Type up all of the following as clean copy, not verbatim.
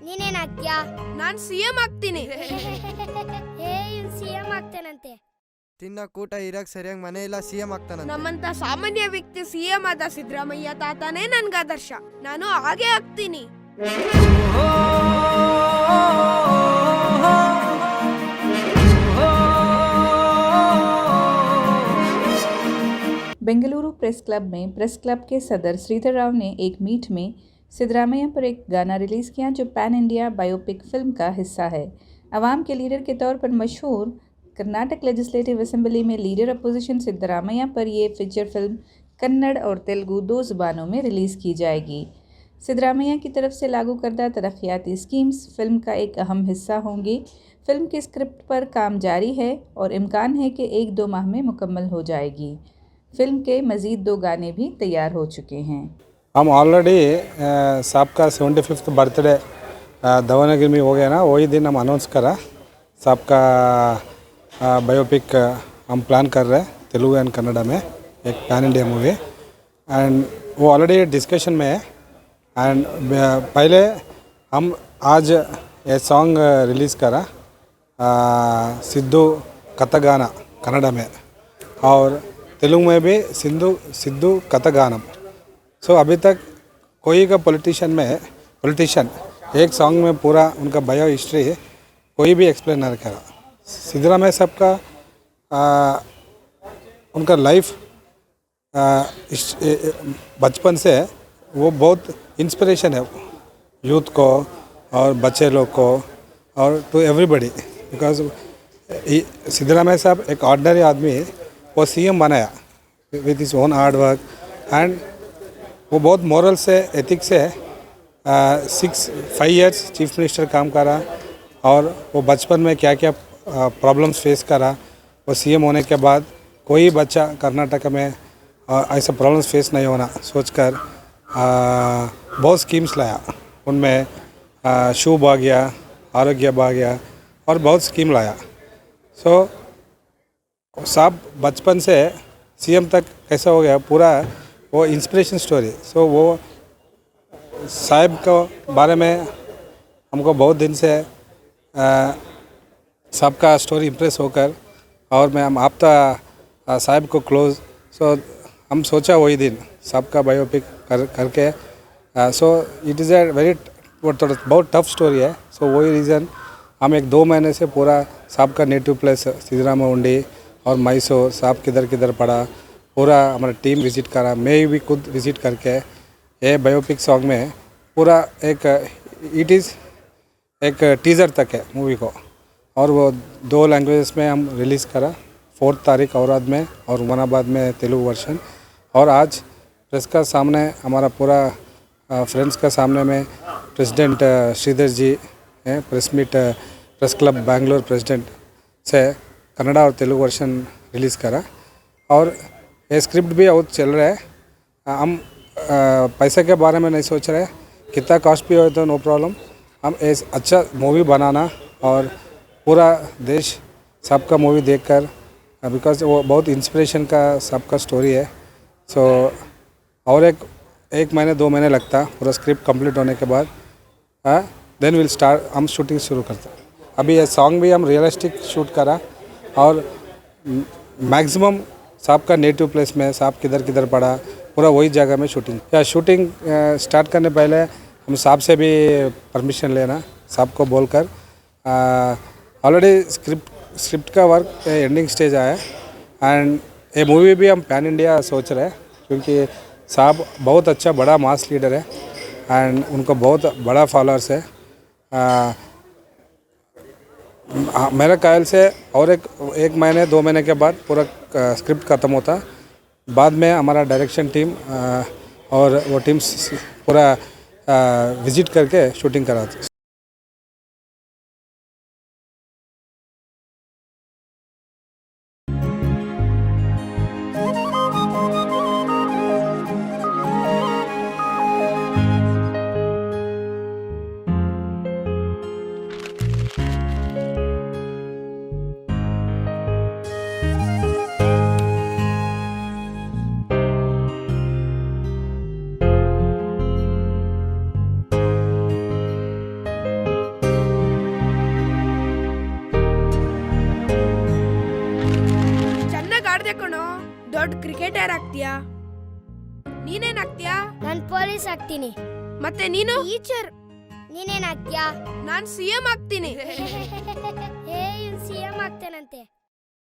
ನೀನೇನಾಗ್ತೀಯಾ? ನಾನ್ CM ಆಗ್ತೀನಿ. ಇವ್ನು CM ಆಗ್ತಾನಂತೆ. ತಿನ್ನಕ್ ಊಟ ಇರಕ್ ಸರಿಯಾಗಿ ಮನೆ ಇಲ್ಲ, ಸಿಎಂ ಆಗ್ತಾನಂತೆ. ನಮ್ಮಂತ ಸಾಮಾನ್ಯ ವ್ಯಕ್ತಿ ಸಿಎಂ ಆದ ಸಿದ್ದರಾಮಯ್ಯ ತಾತನೇ ನನ್ಗ ಆದರ್ಶ. ನಾನು ಹಾಗೆ ಆಗ್ತೀನಿ. बेंगलुरु प्रेस क्लब में प्रेस क्लब के सदर श्रीधर राव ने एक मीट में सिद्धरामैया पर एक गाना रिलीज़ किया जो पैन इंडिया बायोपिक फिल्म का हिस्सा है। अवाम के लीडर के तौर पर मशहूर कर्नाटक लेजिस्लेटिव असेंबली में लीडर अपोजिशन सिद्धरामैया पर ये फीचर फिल्म कन्नड़ और तेलुगु 2 ज़ुबानों में रिलीज़ की जाएगी। सिद्धरामैया की तरफ से लागू करदा तरक्याती स्कीम्स फिल्म का एक अहम हिस्सा होंगी। फिल्म की स्क्रिप्ट पर काम जारी है और इम्कान है कि 1-2 माह में मुकम्मल हो जाएगी। फिल्म के मज़ीद 2 गाने भी तैयार हो चुके हैं। हम ऑलरेडी साहब का 75th बर्थडे दावणगेरे में हो गया ना, वही दिन हम अनाउंस करा साहब का बायोपिक हम प्लान कर रहे हैं तेलुगु एंड कन्नड़ा में एक पैन इंडिया मूवी, एंड वो ऑलरेडी डिस्कशन में है। एंड पहले हम आज ये सॉन्ग रिलीज़ करा सिद्धू कथगाना कन्नड़ा में और तेलुगु में भी सिद्धू कथगानम। सो अभी तक कोई का पॉलिटिशियन एक सॉन्ग में पूरा उनका बायो हिस्ट्री कोई भी एक्सप्लेन नहीं करा। सिद्धरामैया साहब का उनका लाइफ बचपन से वो बहुत इंस्पिरेशन है यूथ को और बच्चे लोग को और टू एवरीबडी, बिकॉज सिद्धरामैया साहब एक ऑर्डिनरी आदमी वो सीएम बनाया with his own hard work, and वो बहुत मोरल से एथिक्स से 5 years चीफ मिनिस्टर काम करा और वो बचपन में क्या क्या प्रॉब्लम्स फेस करा। वो सीएम होने के बाद कोई बच्चा कर्नाटक में ऐसा प्रॉब्लम्स फेस नहीं होना सोचकर बहुत स्कीम्स लाया। उनमें शू भाग्य, आरोग्य भाग्य और बहुत स्कीम लाया। सो साहब बचपन से सीएम तक कैसा हो गया पूरा वो इंस्पिरेशन स्टोरी। सो वो साहब के बारे में हमको बहुत दिन से साहब का स्टोरी इम्प्रेस होकर और मैं हम आपता साहब को क्लोज, सो हम सोचा वही दिन साहब का बायोपिक करके। So it is a very बहुत टफ स्टोरी है। सो वही रीज़न हम 1-2 महीने से पूरा साहब का नेटिव प्लेस सिद्धरामउंडी और मैसूर साहब किधर पड़ा पूरा हमारा टीम विज़िट करा। मैं भी खुद विज़िट करके ये बायोपिक सॉन्ग में पूरा एक इट इज़ एक टीज़र तक है मूवी को, और वो 2 लैंग्वेजेस में हम रिलीज़ करा 4 तारीख औराद में और उस्मानाबाद में तेलुगु वर्शन। और आज प्रेस का सामने हमारा पूरा फ्रेंड्स का सामने में प्रेसिडेंट श्रीधर जी हैं, प्रेस क्लब बेंगलोर प्रेसिडेंट से कन्नड़ा और तेलुगु वर्शन रिलीज़ करा। और ये स्क्रिप्ट भी आउट चल रहा है। हम पैसे के बारे में नहीं सोच रहे, कितना कॉस्ट भी हो तो नो प्रॉब्लम। हम एक अच्छा मूवी बनाना और पूरा देश सबका मूवी देखकर, बिकॉज वो बहुत इंस्पिरेशन का सबका स्टोरी है। सो और एक महीने 2 महीने लगता पूरा स्क्रिप्ट कंप्लीट होने के बाद, देन विल स्टार्ट हम शूटिंग शुरू करते। अभी ये सॉन्ग भी हम रियलिस्टिक शूट करा और मैक्सिमम साहब का नेटिव प्लेस में साहब किधर पड़ा पूरा वही जगह में शूटिंग स्टार्ट करने पहले हम साहब से भी परमिशन लेना, साहब को बोलकर। ऑलरेडी स्क्रिप्ट का वर्क एंडिंग स्टेज आया है, एंड ये मूवी भी हम पैन इंडिया सोच रहे हैं क्योंकि साहब बहुत अच्छा बड़ा मास लीडर है एंड उनको बहुत बड़ा फॉलोअर्स है। मेरे ख्याल से और एक महीने 2 महीने के बाद पूरा स्क्रिप्ट ख़त्म होता, बाद में हमारा डायरेक्शन टीम और वो टीम पूरा विज़िट करके शूटिंग कराती। ಕ್ರಿಕೆಟರ್ ಆಗ್ತೀಯಾ? ನೀನೇನಾಗ್ತೀಯಾ? ನಾನ್ ಪೊಲೀಸ್ ಆಗ್ತೀನಿ. ಮತ್ತೆ ನೀನು? ಟೀಚರ್. ನೀನೇನಾಗ್ತೀಯಾ? ನಾನ್ ಸಿಎಂ ಆಗ್ತೀನಿ. ಇವ್ನು ಸಿಎಂ ಆಗ್ತಾನಂತೆ.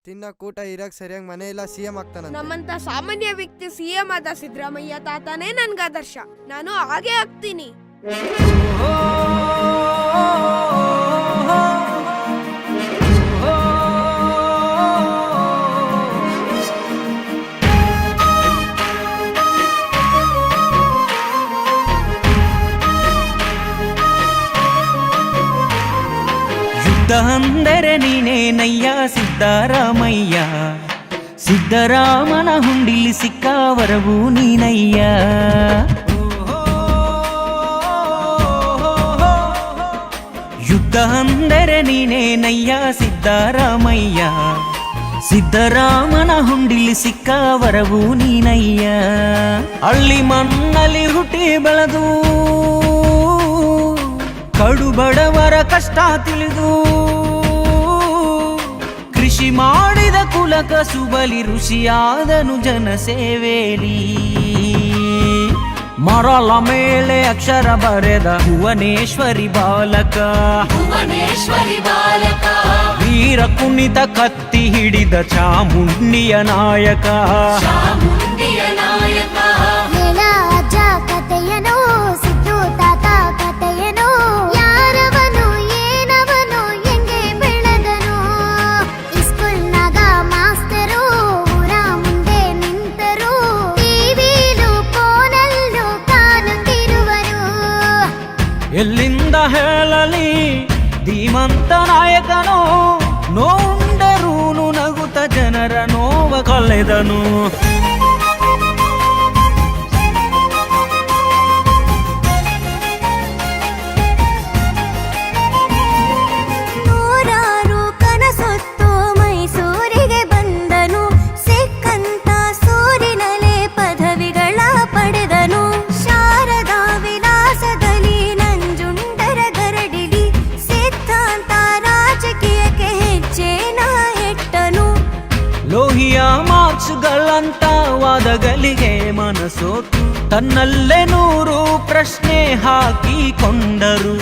ತಿನ್ನಕ್ ಊಟ ಇರಕ್ ಸರಿಯಾಗಿ ಮನೆ ಇಲ್ಲ ಸಿಎಂ ಆಗ್ತಾನಂತೆ. ನಮ್ಮಂತ ಸಾಮಾನ್ಯ ವ್ಯಕ್ತಿ ಸಿಎಂ ಆದ ಸಿದ್ದರಾಮಯ್ಯ ತಾತನೇ ನನ್ಗೆ ಆದರ್ಶ. ನಾನು ಹಾಗೆ ಆಗ್ತೀನಿ. ಯುದ್ಧ ಅಂದರೆ ನೀನೇನಯ್ಯ ಸಿದ್ದರಾಮಯ್ಯ, ಸಿದ್ದರಾಮನ ಹುಂಡಿಲಿ ಸಿಕ್ಕ ವರವು ನೀನಯ್ಯ. ಯುದ್ಧ ಅಂದರೆ ನೀನೇನಯ್ಯ ಸಿದ್ದರಾಮಯ್ಯ, ಸಿದ್ದರಾಮನ ಹುಂಡಿಲಿ ಸಿಕ್ಕ ವರವು ನೀನಯ್ಯ. ಹಳ್ಳಿ ಮಣ್ಣಲ್ಲಿ ಹುಟ್ಟಿ ಬೆಳೆದು ಕಡು ಬಡವರ ಕಷ್ಟ ತಿಳಿದು ಕೃಷಿ ಮಾಡಿದ ಕುಲಕ ಸುಬಲಿ ಋಷಿಯಾದನು ಜನಸೇವೇಲಿ. ಮರಳ ಮೇಲೆ ಅಕ್ಷರ ಬರೆದ ಭುವನೇಶ್ವರಿ ಬಾಲಕ, ವೀರ ಕುಣಿತ ಕತ್ತಿ ಹಿಡಿದ ಚಾಮುಂಡಿಯ ನಾಯಕ. ಅಜ್ಜ ಕಥೆಯನು, ಸಿದ್ದು ತಾತ ಕಥೆಯನು, ಯಾರವನು ಏನವನು ಹೆಂಗೆ ಬೆಳೆದನು. ಇಸ್ಕೂಲ್ನಾಗ ಮಾಸ್ತರು ಊರ ಮುಂದೆ ನಿಂತರು, ಟಿವಿಲು ಫೋನಲ್ಲೂ ಕಾಣುತ್ತಿರುವರು. ಎಲ್ಲಿಂದ ಹೇಳಲಿ ಧೀಮಂತ ನಾಯಕನು, ನೋವುಂಡರೂನು ನಗುತ್ತ ಜನರ ನೋವ ಕಳೆದನು. ನೂರಾರು ಕನಸೊತ್ತು ಮೈಸೂರಿಗೆ ಬಂದನು, ಸಿಕ್ಕಂತ ಸೂರಿನಲೆ ಪದವಿಗಳ ಪಡೆದನು. ಶಾರದಾ ವಿಲಾಸದಲ್ಲಿ ನಂಜುಂಡರ ಗರಡಿಲಿ ಸಿದ್ಧಾಂತ ರಾಜಕೀಯಕ್ಕೆ ಹೆಜ್ಜೆನ ಇಟ್ಟನು. ಲೋಹಿಯ ಮಾರ್ಕ್ಸ್ಗಳಂತ ವಾದಗಳಿಗೆ ಮನಸೋತು ತನ್ನಲ್ಲೇ 100 ಪ್ರಶ್ನೆ ಹಾಕಿಕೊಂಡರು.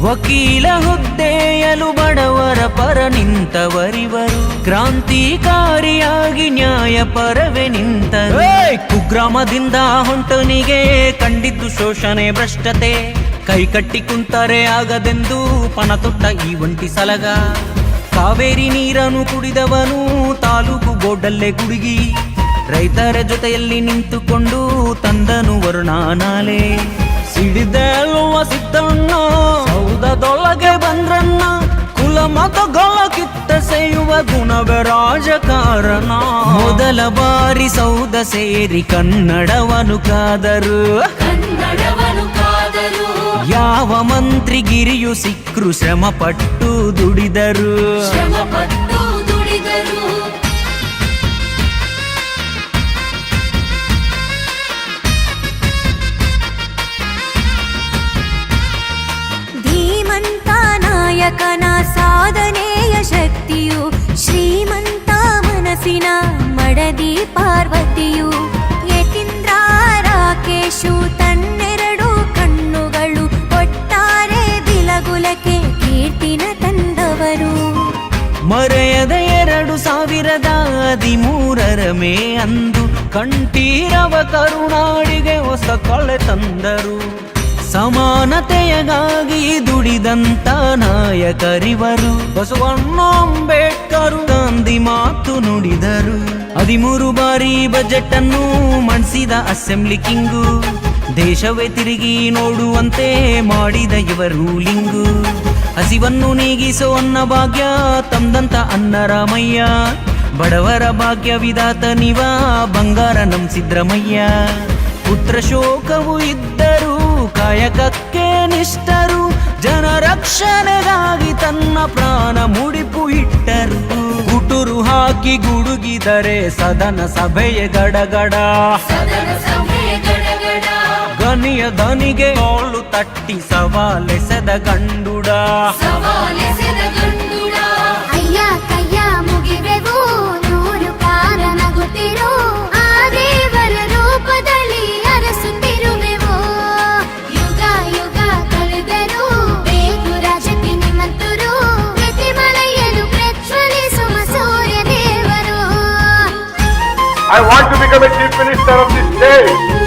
ವಕೀಲ ಹುದ್ದೆಯಲು ಬಡವರ ಪರ ನಿಂತವರಿವರು, ಕ್ರಾಂತಿಕಾರಿಯಾಗಿ ನ್ಯಾಯ ಪರವೇ ನಿಂತರು. ಕುಗ್ರಾಮದಿಂದ ಹೊಂಟನಿಗೆ ಕಂಡಿದ್ದು ಶೋಷಣೆ ಭ್ರಷ್ಟತೆ, ಕೈ ಕಟ್ಟಿ ಕುಂತರೆ ಆಗದೆಂದು ಪಣ ತೊಟ್ಟ ಈ ಒಂಟಿ ಸಲಗ. ಕಾವೇರಿ ನೀರನ್ನು ಕುಡಿದವನು ತಾಲೂಕು ಬೋರ್ಡಲ್ಲೇ ಗುಡುಗಿ, ರೈತರ ಜೊತೆಯಲ್ಲಿ ನಿಂತುಕೊಂಡು ತಂದನು ವರುಣಾನಾಲೆ. ಸಿಡಿದೆಲ್ಲುವ ಸಿದ್ದಣ್ಣ ಸೌಧದೊಳಗೆ ಬಂದ್ರನ್ನ, ಕುಲ ಮತಗಳ ಕಿತ್ತ ಸೇಯುವ ಗುಣವೇ ರಾಜಕಾರಣ. ಮೊದಲ ಬಾರಿ ಸೌಧ ಸೇರಿ ಕನ್ನಡವನು ಕಾದರು, ಯಾವ ಮಂತ್ರಿಗಿರಿಯು ಸಿಕ್ರು ಶ್ರಮ ಪಟ್ಟು ದುಡಿದರು. ಧೀಮಂತ ನಾಯಕನ ಸಾಧನೆಯ ಶಕ್ತಿಯು, ಶ್ರೀಮಂತ ಮನಸ್ಸಿನ ಮಡದಿ ಪಾರ್ವತಿಯು. ಯತೀಂದ್ರ ರಾಕೇಶು ತನ್ನೆರಡು ಕಣ್ಣುಗಳು ಒಟ್ಟಾರೆ ಬಿಲಗುಲಕ್ಕೆ ಕೀರ್ತಿನ ತಂದವರು. ಮರೆಯದ 2013 ಮೇ ಅಂದು ಕಂಠೀರವ ಕರುನಾಡಿಗೆ ಹೊಸ ಕಳೆ ತಂದರು. ಸಮಾನತೆಯಗಾಗಿ ದುಡಿದಂತ ನಾಯಕರಿವರು, ಬಸವಣ್ಣ ಅಂಬೇಡ್ಕರ್ ಗಾಂಧಿ ಮಾತು ನುಡಿದರು. 13 ಬಾರಿ ಬಜೆಟ್ ಅನ್ನು ಮಂಡಿಸಿದ ಅಸೆಂಬ್ಲಿ ಕಿಂಗು, ದೇಶವೇ ತಿರುಗಿ ನೋಡುವಂತೆ ಮಾಡಿದ ಇವ ರೂಲಿಂಗು. ಹಸಿವನ್ನು ನೀಗಿಸೋ ಅನ್ನ ಭಾಗ್ಯ ತಂದಂತ ಅನ್ನರಾಮಯ್ಯ, ಬಡವರ ಭಾಗ್ಯ ವಿಧಾತ ನಿವ ಬಂಗಾರ ನಮ್ ಸಿದ್ದರಾಮಯ್ಯ. ಪುತ್ರ ಶೋಕವು ಇದ್ದರು ಕಾಯಕಕ್ಕೆ ನಿಷ್ಠರು, ಜನ ರಕ್ಷಣೆಗಾಗಿ ತನ್ನ ಪ್ರಾಣ ಮುಡಿಪು ಇಟ್ಟರು. ಗುಟುರು ಹಾಕಿ ಗುಡುಗಿದರೆ ಸದನ ಸಭೆಯ ಗಡಗಡ, ಗನಿಯ ಧನಿಗೆ ತೋಳು ತಟ್ಟಿ ಸವಾಲೆಸೆದ ಗಂಡುಡ. ಅಯ್ಯ ಕಯ್ಯ ಮುಗಿವೆವು 100 ಕಾಲ ನಗುತ್ತಿರು, ಆ I want to become a chief minister of this state.